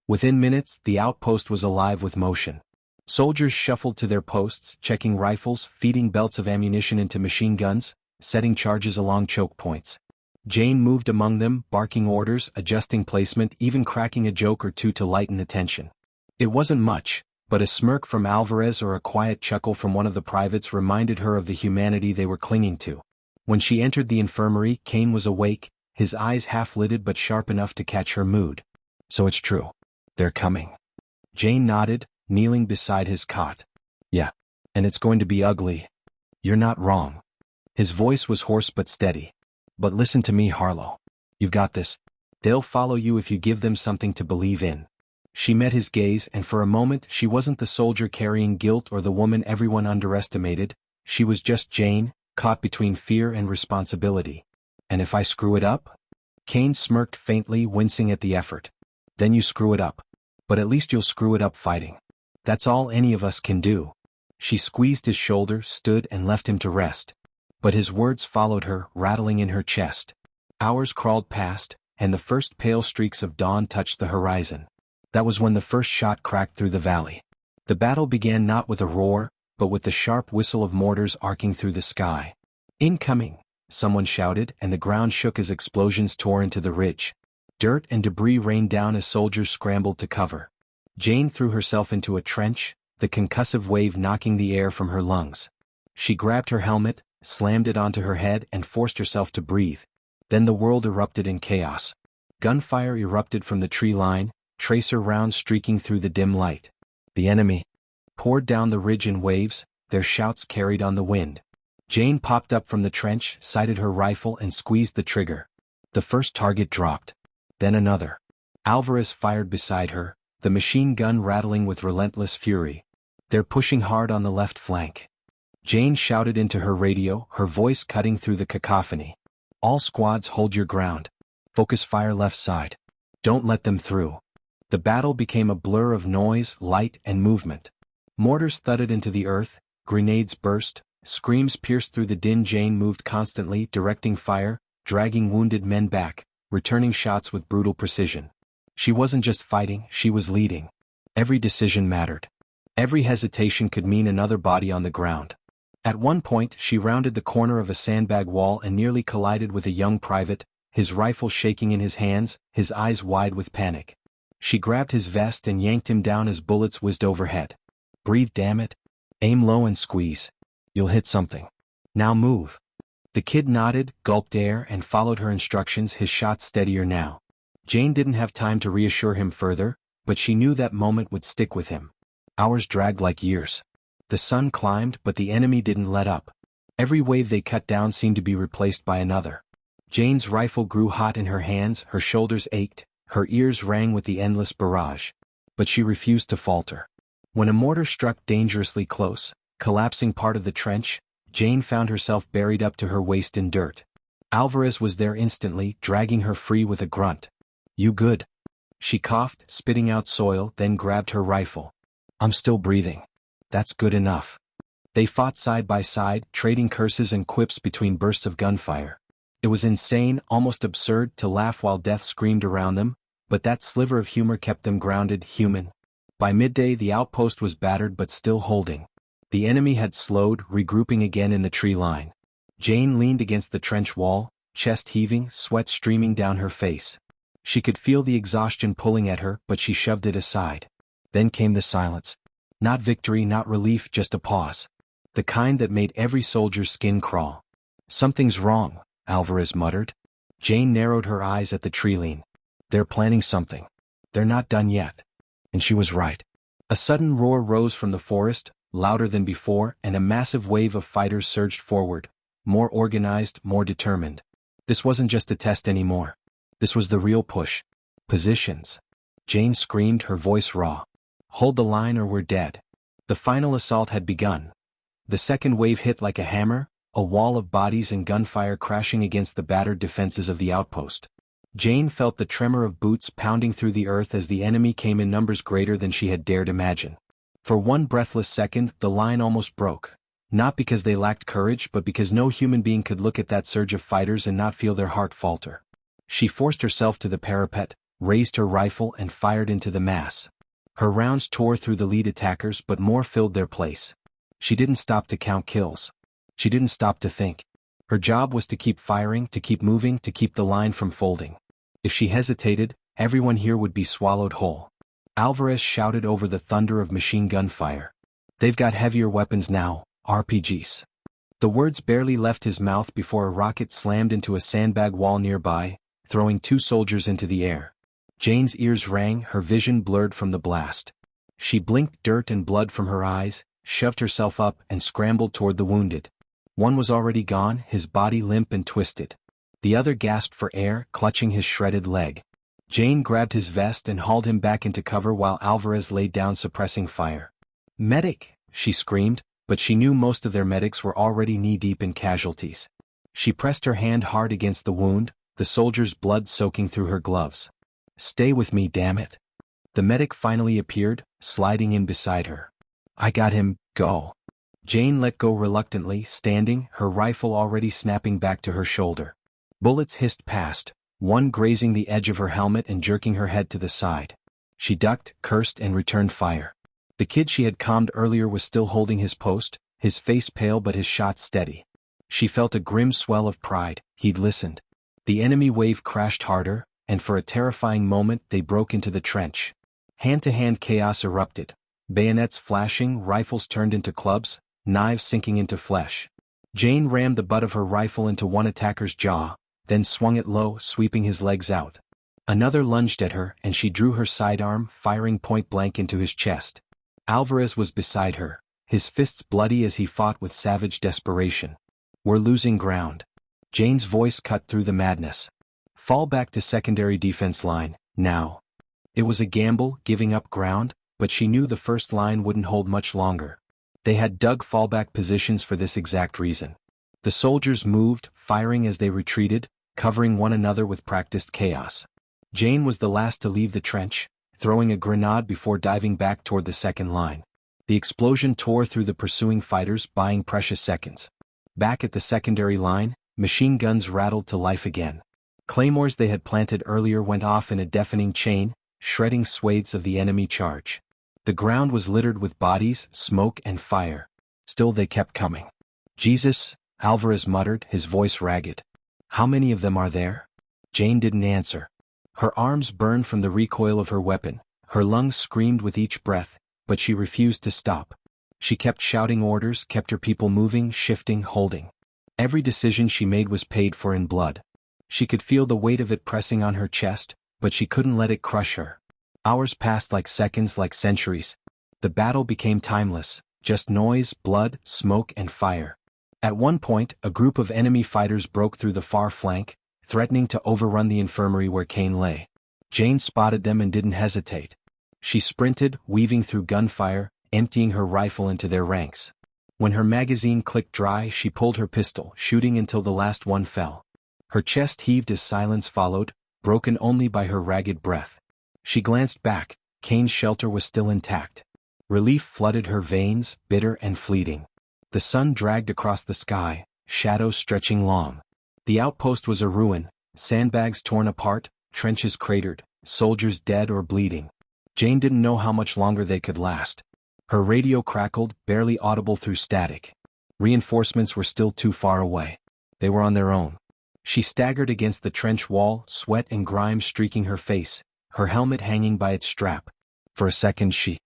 Within minutes, the outpost was alive with motion. Soldiers shuffled to their posts, checking rifles, feeding belts of ammunition into machine guns, setting charges along choke points. Jane moved among them, barking orders, adjusting placement, even cracking a joke or two to lighten the tension. It wasn't much, But a smirk from Alvarez or a quiet chuckle from one of the privates reminded her of the humanity they were clinging to. When she entered the infirmary, Kane was awake, his eyes half-lidded but sharp enough to catch her mood. "So it's true. They're coming." Jane nodded, kneeling beside his cot. "Yeah. And it's going to be ugly." "You're not wrong." His voice was hoarse but steady. "But listen to me, Harlow. You've got this. They'll follow you if you give them something to believe in." She met his gaze, and for a moment she wasn't the soldier carrying guilt or the woman everyone underestimated. She was just Jane, caught between fear and responsibility. "And if I screw it up?" Kane smirked faintly, wincing at the effort. "Then you screw it up. But at least you'll screw it up fighting. That's all any of us can do." She squeezed his shoulder, stood, and left him to rest. But his words followed her, rattling in her chest. Hours crawled past, and the first pale streaks of dawn touched the horizon. That was when the first shot cracked through the valley. The battle began not with a roar, but with the sharp whistle of mortars arcing through the sky. "Incoming!" someone shouted, and the ground shook as explosions tore into the ridge. Dirt and debris rained down as soldiers scrambled to cover. Jane threw herself into a trench, the concussive wave knocking the air from her lungs. She grabbed her helmet, slammed it onto her head, and forced herself to breathe. Then the world erupted in chaos. Gunfire erupted from the tree line, tracer rounds streaking through the dim light. The enemy poured down the ridge in waves, their shouts carried on the wind. Jane popped up from the trench, sighted her rifle, and squeezed the trigger. The first target dropped. Then another. Alvarez fired beside her, the machine gun rattling with relentless fury. "They're pushing hard on the left flank." Jane shouted into her radio, her voice cutting through the cacophony. "All squads, hold your ground. Focus fire left side. Don't let them through." The battle became a blur of noise, light, and movement. Mortars thudded into the earth, grenades burst, screams pierced through the din. Jane moved constantly, directing fire, dragging wounded men back, returning shots with brutal precision. She wasn't just fighting, she was leading. Every decision mattered. Every hesitation could mean another body on the ground. At one point, she rounded the corner of a sandbag wall and nearly collided with a young private, his rifle shaking in his hands, his eyes wide with panic. She grabbed his vest and yanked him down as bullets whizzed overhead. "Breathe, damn it. Aim low and squeeze. You'll hit something. Now move." The kid nodded, gulped air, and followed her instructions, his shots steadier now. Jane didn't have time to reassure him further, but she knew that moment would stick with him. Hours dragged like years. The sun climbed, but the enemy didn't let up. Every wave they cut down seemed to be replaced by another. Jane's rifle grew hot in her hands, her shoulders ached, her ears rang with the endless barrage. But she refused to falter. When a mortar struck dangerously close, collapsing part of the trench, Jane found herself buried up to her waist in dirt. Alvarez was there instantly, dragging her free with a grunt. "You good?" She coughed, spitting out soil, then grabbed her rifle. "I'm still breathing." "That's good enough." They fought side by side, trading curses and quips between bursts of gunfire. It was insane, almost absurd, to laugh while death screamed around them, but that sliver of humor kept them grounded, human. By midday the outpost was battered but still holding. The enemy had slowed, regrouping again in the tree line. Jane leaned against the trench wall, chest heaving, sweat streaming down her face. She could feel the exhaustion pulling at her, but she shoved it aside. Then came the silence. Not victory, not relief, just a pause. The kind that made every soldier's skin crawl. "Something's wrong," Alvarez muttered. Jane narrowed her eyes at the tree line. "They're planning something. They're not done yet." And she was right. A sudden roar rose from the forest, louder than before, and a massive wave of fighters surged forward, more organized, more determined. This wasn't just a test anymore. This was the real push. "Positions." Jane screamed, her voice raw. "Hold the line or we're dead." The final assault had begun. The second wave hit like a hammer, a wall of bodies and gunfire crashing against the battered defenses of the outpost. Jane felt the tremor of boots pounding through the earth as the enemy came in numbers greater than she had dared imagine. For one breathless second, the line almost broke. Not because they lacked courage, but because no human being could look at that surge of fighters and not feel their heart falter. She forced herself to the parapet, raised her rifle, and fired into the mass. Her rounds tore through the lead attackers, but more filled their place. She didn't stop to count kills. She didn't stop to think. Her job was to keep firing, to keep moving, to keep the line from folding. If she hesitated, everyone here would be swallowed whole. Alvarez shouted over the thunder of machine gun fire. "They've got heavier weapons now, RPGs." The words barely left his mouth before a rocket slammed into a sandbag wall nearby, throwing 2 soldiers into the air. Jane's ears rang, her vision blurred from the blast. She blinked dirt and blood from her eyes, shoved herself up and scrambled toward the wounded. One was already gone, his body limp and twisted. The other gasped for air, clutching his shredded leg. Jane grabbed his vest and hauled him back into cover while Alvarez laid down suppressing fire. "Medic!" she screamed, but she knew most of their medics were already knee-deep in casualties. She pressed her hand hard against the wound, the soldier's blood soaking through her gloves. "Stay with me, damn it." The medic finally appeared, sliding in beside her. "I got him, go." Jane let go reluctantly, standing, her rifle already snapping back to her shoulder. Bullets hissed past, one grazing the edge of her helmet and jerking her head to the side. She ducked, cursed, and returned fire. The kid she had calmed earlier was still holding his post, his face pale but his shot steady. She felt a grim swell of pride, he'd listened. The enemy wave crashed harder, and for a terrifying moment they broke into the trench. Hand-to-hand chaos erupted. Bayonets flashing, rifles turned into clubs, knives sinking into flesh. Jane rammed the butt of her rifle into one attacker's jaw, then swung it low, sweeping his legs out. Another lunged at her, and she drew her sidearm, firing point-blank into his chest. Alvarez was beside her, his fists bloody as he fought with savage desperation. "We're losing ground." Jane's voice cut through the madness. "Fall back to secondary defense line, now." It was a gamble, giving up ground, but she knew the first line wouldn't hold much longer. They had dug fallback positions for this exact reason. The soldiers moved, firing as they retreated, covering one another with practiced chaos. Jane was the last to leave the trench, throwing a grenade before diving back toward the second line. The explosion tore through the pursuing fighters, buying precious seconds. Back at the secondary line, machine guns rattled to life again. Claymores they had planted earlier went off in a deafening chain, shredding swathes of the enemy charge. The ground was littered with bodies, smoke, and fire. Still they kept coming. "Jesus," Alvarez muttered, his voice ragged. "How many of them are there?" Jane didn't answer. Her arms burned from the recoil of her weapon, her lungs screamed with each breath, but she refused to stop. She kept shouting orders, kept her people moving, shifting, holding. Every decision she made was paid for in blood. She could feel the weight of it pressing on her chest, but she couldn't let it crush her. Hours passed like seconds, like centuries. The battle became timeless, just noise, blood, smoke, and fire. At one point, a group of enemy fighters broke through the far flank, threatening to overrun the infirmary where Kane lay. Jane spotted them and didn't hesitate. She sprinted, weaving through gunfire, emptying her rifle into their ranks. When her magazine clicked dry, she pulled her pistol, shooting until the last one fell. Her chest heaved as silence followed, broken only by her ragged breath. She glanced back, Kane's shelter was still intact. Relief flooded her veins, bitter and fleeting. The sun dragged across the sky, shadows stretching long. The outpost was a ruin, sandbags torn apart, trenches cratered, soldiers dead or bleeding. Jane didn't know how much longer they could last. Her radio crackled, barely audible through static. Reinforcements were still too far away. They were on their own. She staggered against the trench wall, sweat and grime streaking her face, her helmet hanging by its strap. For a second she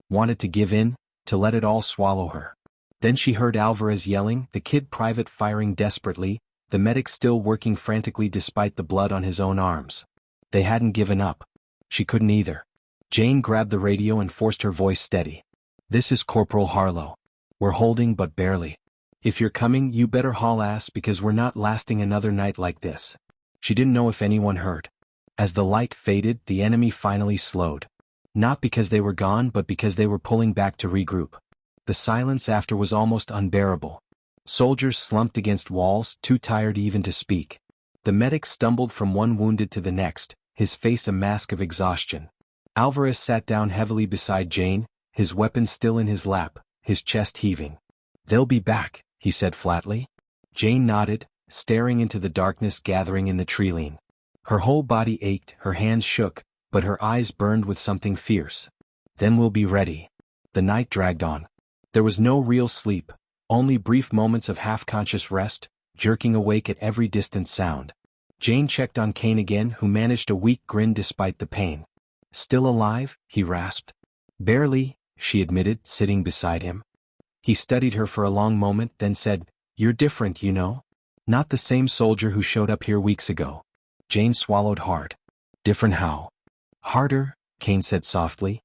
wanted to give in, to let it all swallow her. Then she heard Alvarez yelling, the kid private firing desperately, the medic still working frantically despite the blood on his own arms. They hadn't given up. She couldn't either. Jane grabbed the radio and forced her voice steady. "This is Corporal Harlow. We're holding but barely. If you're coming, you better haul ass because we're not lasting another night like this." She didn't know if anyone heard. As the light faded, the enemy finally slowed. Not because they were gone but because they were pulling back to regroup. The silence after was almost unbearable. Soldiers slumped against walls, too tired even to speak. The medic stumbled from one wounded to the next, his face a mask of exhaustion. Alvarez sat down heavily beside Jane, his weapon still in his lap, his chest heaving. "They'll be back," he said flatly. Jane nodded, staring into the darkness gathering in the treeline. Her whole body ached, her hands shook, but her eyes burned with something fierce. "Then we'll be ready." The night dragged on. There was no real sleep, only brief moments of half-conscious rest, jerking awake at every distant sound. Jane checked on Kane again, who managed a weak grin despite the pain. Still alive? He rasped. Barely, she admitted, sitting beside him. He studied her for a long moment, then said, You're different, you know? Not the same soldier who showed up here weeks ago. Jane swallowed hard. Different how? Harder, Kane said softly.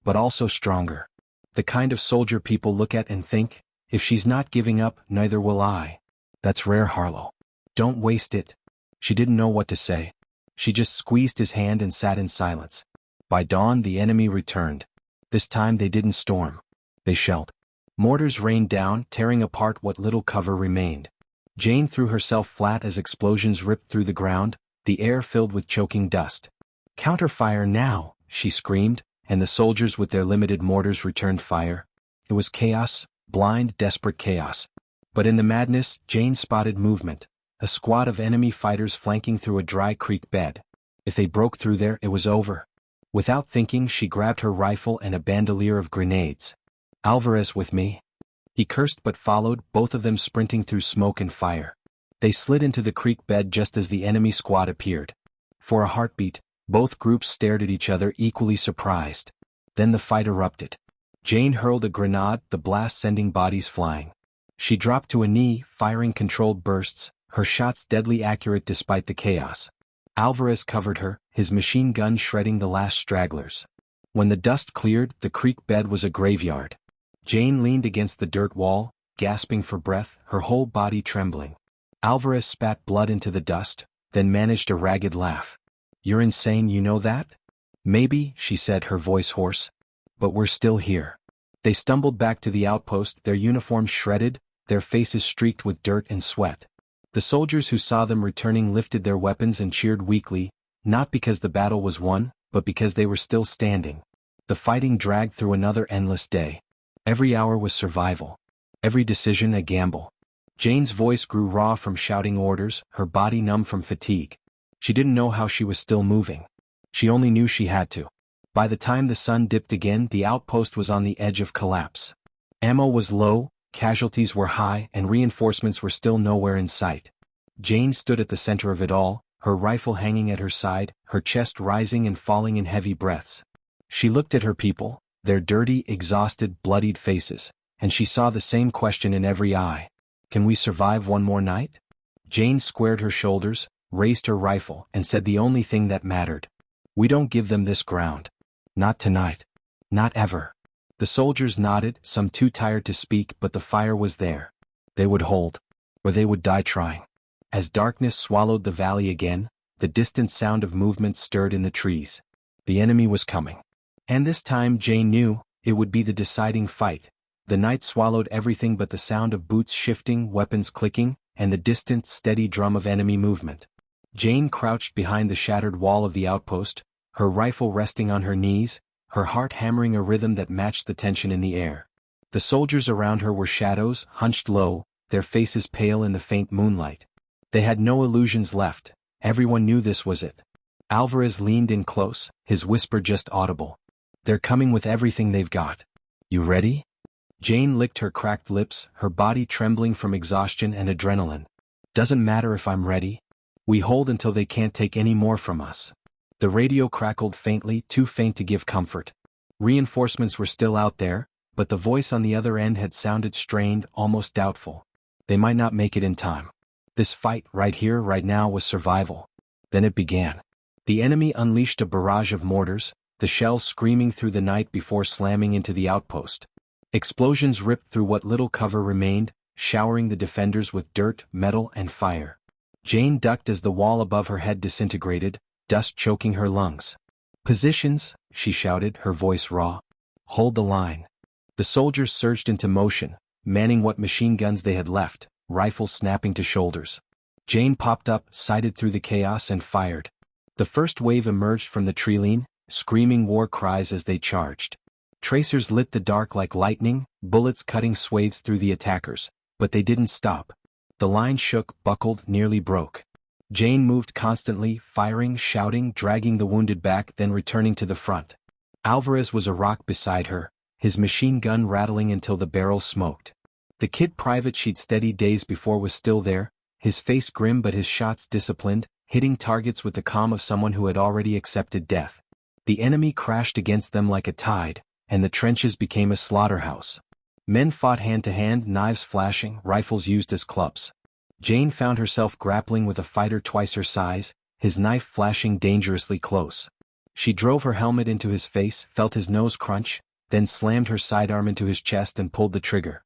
But also stronger. The kind of soldier people look at and think, if she's not giving up, neither will I. That's rare, Harlow. Don't waste it. She didn't know what to say. She just squeezed his hand and sat in silence. By dawn the enemy returned. This time they didn't storm. They shelled. Mortars rained down, tearing apart what little cover remained. Jane threw herself flat as explosions ripped through the ground, the air filled with choking dust. Counterfire now, she screamed, and the soldiers with their limited mortars returned fire. It was chaos, blind, desperate chaos. But in the madness, Jane spotted movement. A squad of enemy fighters flanking through a dry creek bed. If they broke through there, it was over. Without thinking, she grabbed her rifle and a bandolier of grenades. Alvarez with me. He cursed but followed, both of them sprinting through smoke and fire. They slid into the creek bed just as the enemy squad appeared. For a heartbeat, both groups stared at each other, equally surprised. Then the fight erupted. Jane hurled a grenade, the blast sending bodies flying. She dropped to a knee, firing controlled bursts, her shots deadly accurate despite the chaos. Alvarez covered her, his machine gun shredding the last stragglers. When the dust cleared, the creek bed was a graveyard. Jane leaned against the dirt wall, gasping for breath, her whole body trembling. Alvarez spat blood into the dust, then managed a ragged laugh. You're insane, you know that? Maybe, she said, her voice hoarse. But we're still here. They stumbled back to the outpost, their uniforms shredded, their faces streaked with dirt and sweat. The soldiers who saw them returning lifted their weapons and cheered weakly, not because the battle was won, but because they were still standing. The fighting dragged through another endless day. Every hour was survival. Every decision a gamble. Jane's voice grew raw from shouting orders, her body numb from fatigue. She didn't know how she was still moving. She only knew she had to. By the time the sun dipped again, the outpost was on the edge of collapse. Ammo was low, casualties were high, and reinforcements were still nowhere in sight. Jane stood at the center of it all, her rifle hanging at her side, her chest rising and falling in heavy breaths. She looked at her people, their dirty, exhausted, bloodied faces, and she saw the same question in every eye. Can we survive one more night? Jane squared her shoulders, raised her rifle, and said the only thing that mattered. We don't give them this ground. Not tonight. Not ever. The soldiers nodded, some too tired to speak, but the fire was there. They would hold. Or they would die trying. As darkness swallowed the valley again, the distant sound of movement stirred in the trees. The enemy was coming. And this time Jane knew, it would be the deciding fight. The night swallowed everything but the sound of boots shifting, weapons clicking, and the distant, steady drum of enemy movement. Jane crouched behind the shattered wall of the outpost, her rifle resting on her knees, her heart hammering a rhythm that matched the tension in the air. The soldiers around her were shadows, hunched low, their faces pale in the faint moonlight. They had no illusions left. Everyone knew this was it. Alvarez leaned in close, his whisper just audible. They're coming with everything they've got. You ready? Jane licked her cracked lips, her body trembling from exhaustion and adrenaline. Doesn't matter if I'm ready. We hold until they can't take any more from us. The radio crackled faintly, too faint to give comfort. Reinforcements were still out there, but the voice on the other end had sounded strained, almost doubtful. They might not make it in time. This fight, right here, right now, was survival. Then it began. The enemy unleashed a barrage of mortars, the shells screaming through the night before slamming into the outpost. Explosions ripped through what little cover remained, showering the defenders with dirt, metal, and fire. Jane ducked as the wall above her head disintegrated, dust choking her lungs. Positions, she shouted, her voice raw. Hold the line. The soldiers surged into motion, manning what machine guns they had left, rifles snapping to shoulders. Jane popped up, sighted through the chaos, and fired. The first wave emerged from the treeline, screaming war cries as they charged. Tracers lit the dark like lightning, bullets cutting swathes through the attackers, but they didn't stop. The line shook, buckled, nearly broke. Jane moved constantly, firing, shouting, dragging the wounded back, then returning to the front. Alvarez was a rock beside her, his machine gun rattling until the barrel smoked. The kid private she'd steadied days before was still there, his face grim but his shots disciplined, hitting targets with the calm of someone who had already accepted death. The enemy crashed against them like a tide, and the trenches became a slaughterhouse. Men fought hand-to-hand, knives flashing, rifles used as clubs. Jane found herself grappling with a fighter twice her size, his knife flashing dangerously close. She drove her helmet into his face, felt his nose crunch, then slammed her sidearm into his chest and pulled the trigger.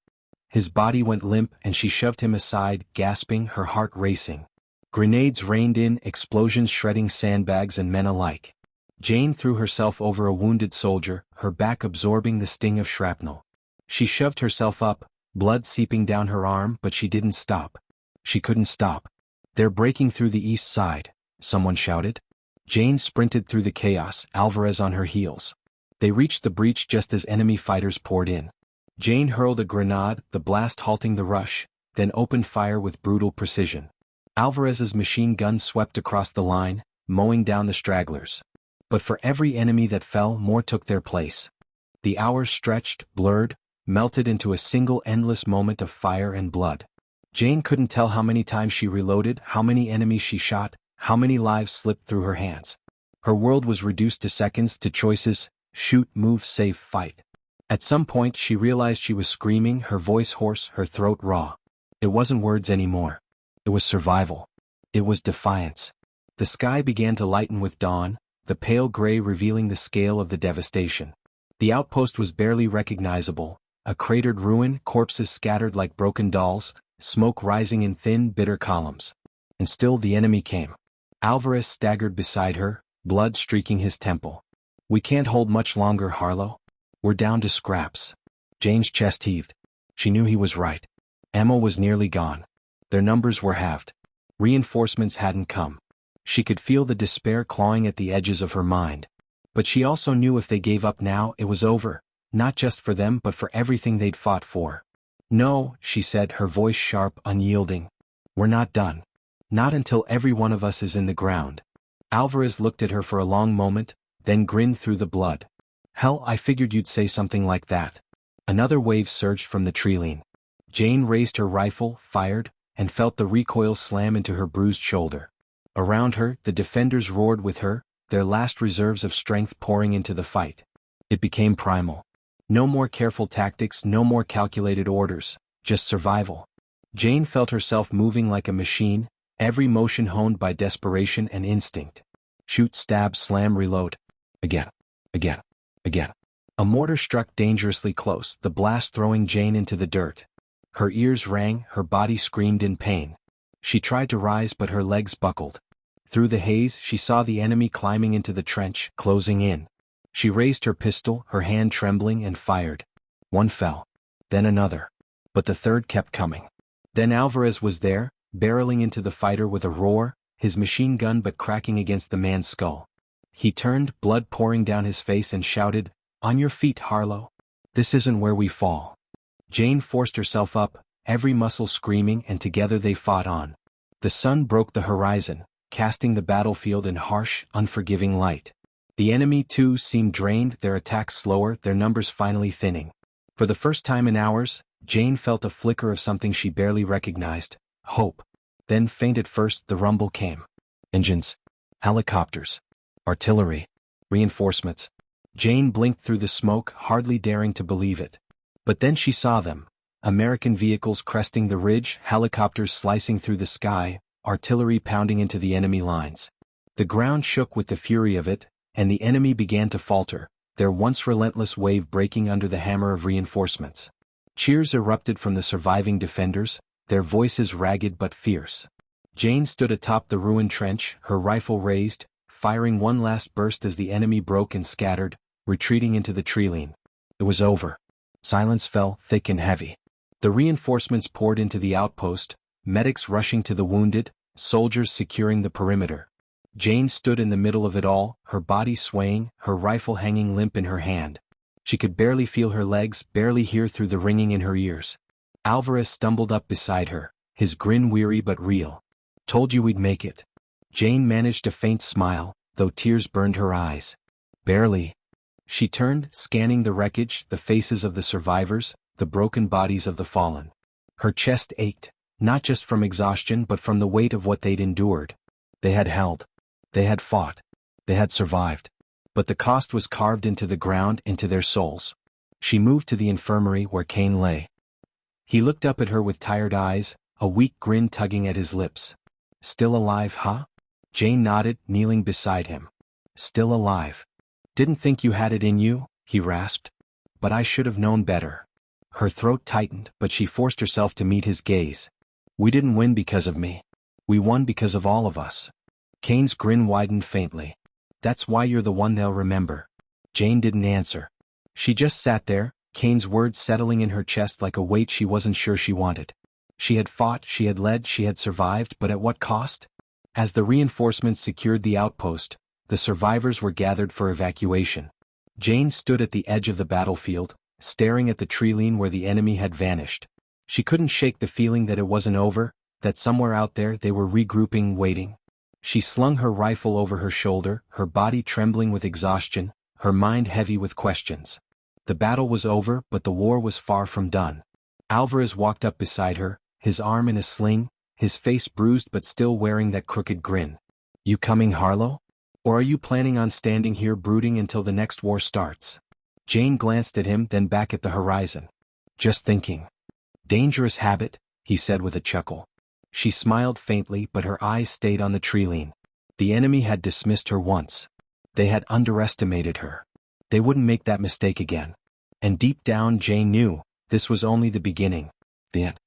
His body went limp and she shoved him aside, gasping, her heart racing. Grenades rained in, explosions shredding sandbags and men alike. Jane threw herself over a wounded soldier, her back absorbing the sting of shrapnel. She shoved herself up, blood seeping down her arm, but she didn't stop. She couldn't stop. "They're breaking through the east side," someone shouted. Jane sprinted through the chaos, Alvarez on her heels. They reached the breach just as enemy fighters poured in. Jane hurled a grenade, the blast halting the rush, then opened fire with brutal precision. Alvarez's machine gun swept across the line, mowing down the stragglers. But for every enemy that fell, more took their place. The hours stretched, blurred, melted into a single endless moment of fire and blood. Jane couldn't tell how many times she reloaded, how many enemies she shot, how many lives slipped through her hands. Her world was reduced to seconds, to choices: shoot, move, save, fight. At some point she realized she was screaming, her voice hoarse, her throat raw. It wasn't words anymore. It was survival. It was defiance. The sky began to lighten with dawn, the pale gray revealing the scale of the devastation. The outpost was barely recognizable, a cratered ruin, corpses scattered like broken dolls, smoke rising in thin, bitter columns. And still the enemy came. Alvarez staggered beside her, blood streaking his temple. "We can't hold much longer, Harlow. We're down to scraps." Jane's chest heaved. She knew he was right. Ammo was nearly gone. Their numbers were halved. Reinforcements hadn't come. She could feel the despair clawing at the edges of her mind. But she also knew if they gave up now, it was over, not just for them but for everything they'd fought for. "No," she said, her voice sharp, unyielding. "We're not done. Not until every one of us is in the ground." Alvarez looked at her for a long moment, then grinned through the blood. "Hell, I figured you'd say something like that." Another wave surged from the treeline. Jane raised her rifle, fired, and felt the recoil slam into her bruised shoulder. Around her, the defenders roared with her, their last reserves of strength pouring into the fight. It became primal. No more careful tactics, no more calculated orders, just survival. Jane felt herself moving like a machine, every motion honed by desperation and instinct. Shoot, stab, slam, reload. Again. Again. Again. A mortar struck dangerously close, the blast throwing Jane into the dirt. Her ears rang, her body screamed in pain. She tried to rise but her legs buckled. Through the haze she saw the enemy climbing into the trench, closing in. She raised her pistol, her hand trembling, and fired. One fell. Then another. But the third kept coming. Then Alvarez was there, barreling into the fighter with a roar, his machine gun but cracking against the man's skull. He turned, blood pouring down his face, and shouted, "On your feet, Harlow. This isn't where we fall." Jane forced herself up, every muscle screaming, and together they fought on. The sun broke the horizon, casting the battlefield in harsh, unforgiving light. The enemy, too, seemed drained, their attacks slower, their numbers finally thinning. For the first time in hours, Jane felt a flicker of something she barely recognized: hope. Then, faint at first, the rumble came. Engines. Helicopters. Artillery. Reinforcements. Jane blinked through the smoke, hardly daring to believe it. But then she saw them. American vehicles cresting the ridge, helicopters slicing through the sky, artillery pounding into the enemy lines. The ground shook with the fury of it, and the enemy began to falter, their once relentless wave breaking under the hammer of reinforcements. Cheers erupted from the surviving defenders, their voices ragged but fierce. Jane stood atop the ruined trench, her rifle raised, firing one last burst as the enemy broke and scattered, retreating into the treeline. It was over. Silence fell, thick and heavy. The reinforcements poured into the outpost, medics rushing to the wounded, soldiers securing the perimeter. Jane stood in the middle of it all, her body swaying, her rifle hanging limp in her hand. She could barely feel her legs, barely hear through the ringing in her ears. Alvarez stumbled up beside her, his grin weary but real. "Told you we'd make it." Jane managed a faint smile, though tears burned her eyes. "Barely." She turned, scanning the wreckage, the faces of the survivors, the broken bodies of the fallen. Her chest ached, not just from exhaustion but from the weight of what they'd endured. They had held. They had fought. They had survived. But the cost was carved into the ground, into their souls. She moved to the infirmary where Kane lay. He looked up at her with tired eyes, a weak grin tugging at his lips. Still alive, huh? Jane nodded, kneeling beside him. Still alive. Didn't think you had it in you, he rasped. But I should have known better. Her throat tightened, but she forced herself to meet his gaze. We didn't win because of me. We won because of all of us. Kane's grin widened faintly. That's why you're the one they'll remember. Jane didn't answer. She just sat there, Kane's words settling in her chest like a weight she wasn't sure she wanted. She had fought, she had led, she had survived, but at what cost? As the reinforcements secured the outpost, the survivors were gathered for evacuation. Jane stood at the edge of the battlefield, staring at the tree-line where the enemy had vanished. She couldn't shake the feeling that it wasn't over, that somewhere out there they were regrouping, waiting. She slung her rifle over her shoulder, her body trembling with exhaustion, her mind heavy with questions. The battle was over, but the war was far from done. Alvarez walked up beside her, his arm in a sling, his face bruised but still wearing that crooked grin. You coming, Harlow? Or are you planning on standing here brooding until the next war starts? Jane glanced at him, then back at the horizon. Just thinking. Dangerous habit, he said with a chuckle. She smiled faintly, but her eyes stayed on the tree-line. The enemy had dismissed her once. They had underestimated her. They wouldn't make that mistake again. And deep down Jane knew, this was only the beginning. The end.